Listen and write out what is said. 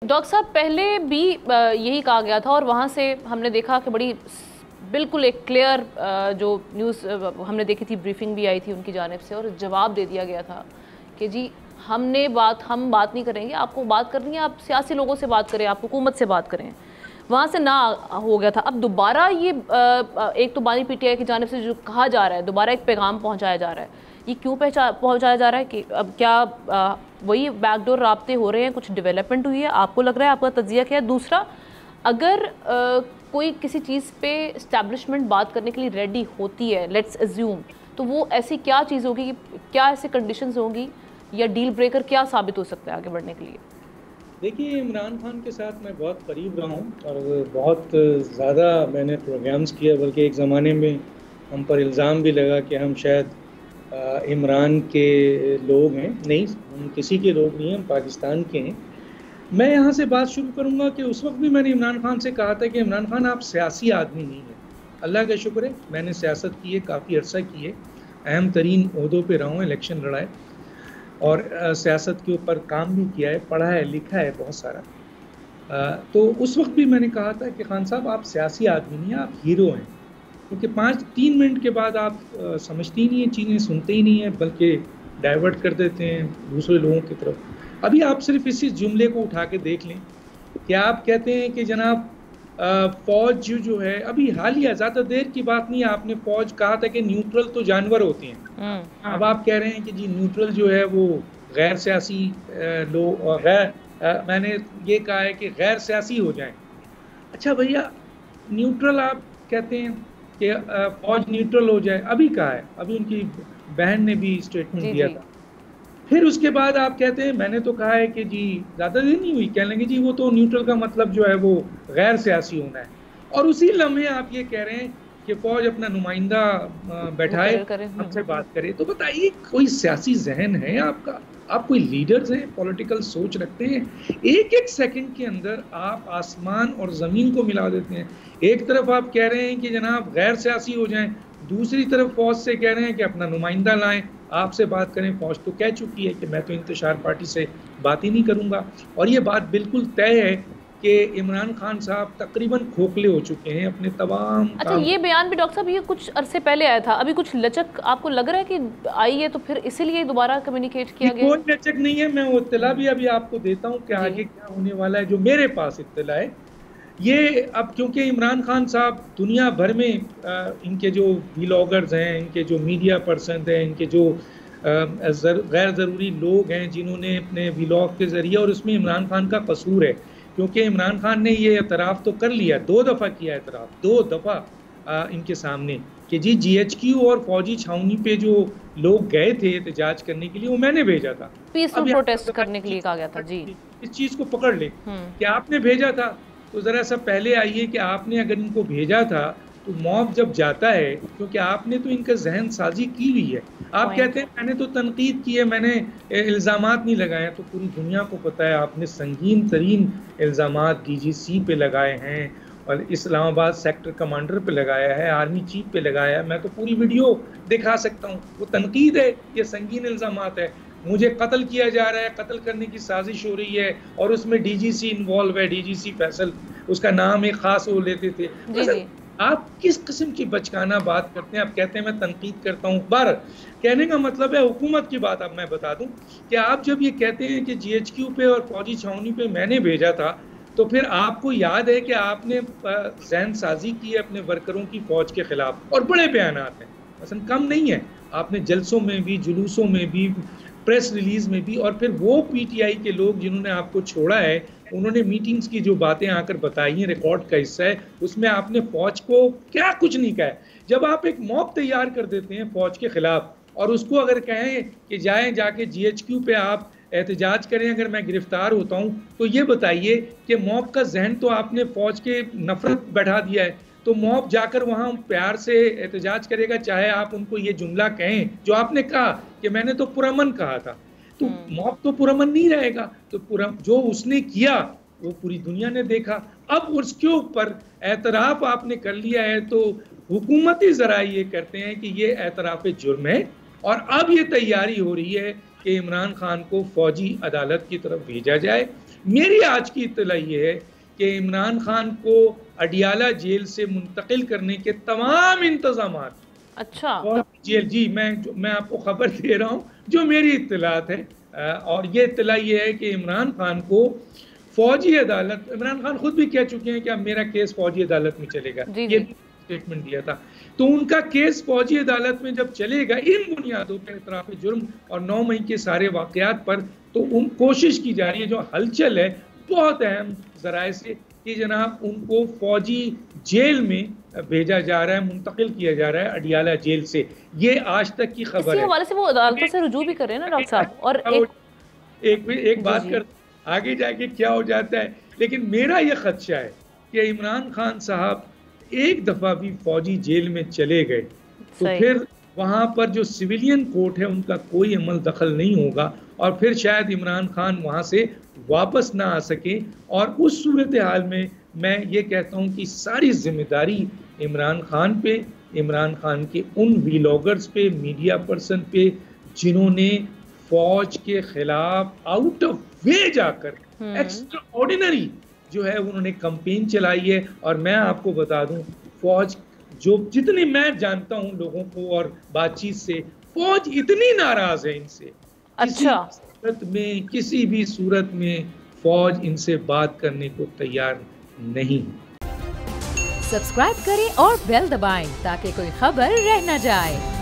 Doctor साहब पहले भी यही कहा गया था और वहाँ से हमने देखा कि बड़ी बिल्कुल एक क्लियर जो न्यूज़ हमने देखी थी, ब्रीफिंग भी आई थी उनकी जानिब से और जवाब दे दिया गया था कि जी हम बात नहीं करेंगे, आपको बात करनी है आप सियासी लोगों से बात करें, आप हुकूमत से बात करें। वहाँ से ना हो गया था। अब दोबारा ये एक तो बानी पीटीआई की जानिब से जो कहा जा रहा है, दोबारा एक पैगाम पहुँचाया जा रहा है, ये क्यों पहुँचाया जा रहा है कि अब क्या वही बैकडोर राब्ते हो रहे हैं, कुछ डेवलपमेंट हुई है, आपको लग रहा है, आपका तज्जिया क्या है? दूसरा, अगर कोई किसी चीज़ पे इस्टेब्लिशमेंट बात करने के लिए रेडी होती है, लेट्स अज्यूम, तो वो ऐसी क्या चीज़ होगी, क्या ऐसे कंडीशंस होंगी या डील ब्रेकर क्या साबित हो सकता है आगे बढ़ने के लिए? देखिए, इमरान खान के साथ मैं बहुत करीब रहा हूँ और बहुत ज़्यादा मैंने प्रोग्राम्स किए, बल्कि एक ज़माने में हम पर इल्ज़ाम भी लगा कि हम शायद इमरान के लोग हैं। नहीं, हम किसी के लोग नहीं हैं, हम पाकिस्तान के हैं। मैं यहाँ से बात शुरू करूँगा कि उस वक्त भी मैंने इमरान खान से कहा था कि इमरान खान आप सियासी आदमी नहीं हैं। अल्लाह का शुक्र है, मैंने सियासत की है, काफ़ी अर्सा की है, अहम तरीन ओहदों पर रहा हूँ, इलेक्शन लड़ाए और सियासत के ऊपर काम भी किया है, पढ़ा है, लिखा है बहुत सारा। तो उस वक्त भी मैंने कहा था कि खान साहब आप सियासी आदमी नहीं हैं, आप हीरो हैं, क्योंकि 3 मिनट के बाद आप समझते ही नहीं हैं चीज़ें, सुनते ही नहीं हैं, बल्कि डाइवर्ट कर देते हैं दूसरे लोगों की तरफ। अभी आप सिर्फ इसी जुमले को उठा के देख लें कि आप कहते हैं कि जनाब फौज जो है, अभी हालिया, ज़्यादा देर की बात नहीं है, आपने फौज कहा था कि न्यूट्रल तो जानवर होते हैं। अब आप कह रहे हैं कि जी न्यूट्रल जो है वो गैर सियासी लोग, मैंने ये कहा है कि गैर सियासी हो जाएं। अच्छा भैया, न्यूट्रल आप कहते हैं कि फौज न्यूट्रल हो जाए, अभी कहा है, अभी उनकी बहन ने भी स्टेटमेंट दिया था। फिर उसके बाद आप कहते हैं मैंने तो कहा है कि जी ज़्यादा देर नहीं हुई, कह लेंगे जी वो तो न्यूट्रल का मतलब जो है वो गैर सियासी होना है, और उसी लम्हे आप ये कह रहे हैं कि फौज अपना नुमाइंदा बैठाए, हमसे बात करे। तो बताइए, कोई सियासी जहन है आपका? आप कोई लीडर्स हैं, पॉलिटिकल सोच रखते हैं? एक एक सेकंड के अंदर आप आसमान और ज़मीन को मिला देते हैं। एक तरफ आप कह रहे हैं कि जनाब गैर सियासी हो जाएं, दूसरी तरफ फौज से कह रहे हैं कि अपना नुमाइंदा लाएं, आपसे बात करें। फौज तो कह चुकी है कि मैं तो इंतशार पार्टी से बात ही नहीं करूंगा, और ये बात बिल्कुल तय है कि इमरान खान साहब तकरीबन खोखले हो चुके हैं अपने तमाम। अच्छा, ये बयान भी डॉक्टर साहब ये कुछ अरसे पहले आया था, अभी कुछ लचक आपको लग रहा है कि आई है तो फिर इसीलिए दोबारा कम्युनिकेट किया गया? कोई लचक नहीं है, मैं वो इत्तला भी अभी आपको देता हूँ कि आगे क्या होने वाला है, जो मेरे पास इत्तला है। ये अब क्योंकि इमरान खान साहब दुनिया भर में इनके जो व्लॉगर्स हैं, इनके जो मीडिया पर्सन हैं, इनके जो गैर ज़रूरी लोग हैं जिन्होंने अपने व्लॉग के ज़रिए, और उसमें इमरान खान का कसूर है, क्योंकि इमरान खान ने ये एतराफ़ तो कर लिया, 2 दफ़ा किया एतराफ़, 2 दफ़ा इनके सामने कि जी GHQ और फौजी छावनी पे जो लोग गए थे एहतजाज करने के लिए, वो मैंने भेजा था, पीसफुल प्रोटेस्ट करने के लिए कहा गया था। जी, इस चीज़ को पकड़ ले कि आपने भेजा था, तो ज़रा सा पहले आइए कि आपने अगर इनको भेजा था तो मॉब जब जाता है, क्योंकि आपने तो इनका जहन साजी की हुई है। आप कहते हैं मैंने तो तनकीद की है, मैंने इल्ज़ामात नहीं लगाए, तो पूरी दुनिया को पता है आपने संगीन तरीन इल्ज़ामात DGC पे लगाए हैं और इस्लामाबाद सेक्टर कमांडर पे लगाया है, आर्मी चीफ पे लगाया है। मैं तो पूरी वीडियो दिखा सकता हूँ, वो तनकीद है, ये संगीन इल्ज़ामात है। मुझे कत्ल किया जा रहा है, कत्ल करने की साजिश हो रही है, और उसमें DGC इन्वॉल्व है, DGC फैसल, उसका नाम एक ख़ास वो लेते थे। आप किस किस्म की बचकाना बात करते हैं? आप कहते हैं मैं तनकीद करता हूँ। बार कहने का मतलब है हुकूमत की बात। अब मैं बता दूं कि आप जब ये कहते हैं कि GHQ पे और फौजी छावनी पे मैंने भेजा था, तो फिर आपको याद है कि आपने जहन साजी की है अपने वर्करों की फौज के खिलाफ, और बड़े बयानात हैं, मसलन कम नहीं है, आपने जलसों में भी, जुलूसों में भी, प्रेस रिलीज में भी, और फिर वो PTI के लोग जिन्होंने आपको छोड़ा है, उन्होंने मीटिंग्स की जो बातें आकर बताई हैं, रिकॉर्ड का हिस्सा है, उसमें आपने फौज को क्या कुछ नहीं कहा। जब आप एक मॉब तैयार कर देते हैं फौज के खिलाफ, और उसको अगर कहें कि जाएं जाके GHQ पे आप एहतजाज करें, अगर मैं गिरफ्तार होता हूं, तो ये बताइए कि मॉब का जहन तो आपने फौज के नफरत बैठा दिया है, तो मॉब जाकर वहां प्यार से एहतजाज करेगा, चाहे आप उनको ये जुमला कहें जो आपने कहा कि मैंने तो पुरअमन कहा था, तो मॉब तो पुरअमन नहीं रहेगा। तो जो उसने किया वो पूरी दुनिया ने देखा। अब उसके ऊपर एतराफ़ आपने कर लिया है, तो हुकूमती ज़रा ये करते हैं कि ये एतराफ़ जुर्म है, और अब ये तैयारी हो रही है कि इमरान खान को फौजी अदालत की तरफ भेजा जाए। मेरी आज की इत्तला ये है कि इमरान खान को अडियाला जेल से मुंतकिल करने के तमाम इंतजामात, अच्छा जेल, जी मैं आपको खबर दे रहा हूँ जो मेरी इत्तलात है, और ये इत्तला ये है कि इमरान खान को फौजी अदालत, इमरान खान खुद भी कह चुके हैं कि अब मेरा केस फौजी अदालत में चलेगा, ये स्टेटमेंट दिया था। तो उनका केस फौजी अदालत में जब चलेगा इन बुनियादों पर, इतराफ़ जुर्म और 9 मई के सारे वाक़यात पर, तो उन कोशिश की जा रही है, जो हलचल है बहुत अहम ज़राए से, कि जनाब उनको फौजी जेल में भेजा जा रहा है, मुंतकिल किया जा रहा है अडियाला जेल से। ये आज तक की खबर है। इसी हवाले से वो अदालतों से रुजू भी कर रहे हैं ना डॉक्टर साहब। और एक बात कर, आगे जाके क्या हो जाता है, लेकिन मेरा ये खदशा है कि इमरान खान साहब एक दफ़ा भी फौजी जेल में चले गए तो फिर वहाँ पर जो सिविलियन कोर्ट है उनका कोई अमल दखल नहीं होगा, और फिर शायद इमरान खान वहाँ से वापस ना आ सके। और उस सूरत हाल में मैं ये कहता हूँ कि सारी जिम्मेदारी इमरान खान पे, इमरान खान के उन व्लॉगर्स पे, मीडिया पर्सन पे, जिन्होंने फौज के खिलाफ आउट ऑफ वे जाकर एक्स्ट्रा ऑर्डिनरी जो है उन्होंने कैंपेन चलाई है। और मैं आपको बता दूं, फौज जो, जितने मैं जानता हूं लोगों को और बातचीत से, फौज इतनी नाराज है इनसे, किसी भी सूरत में फौज इनसे बात करने को तैयार नहीं। सब्सक्राइब करें और बेल दबाएं ताकि कोई खबर रह न जाए।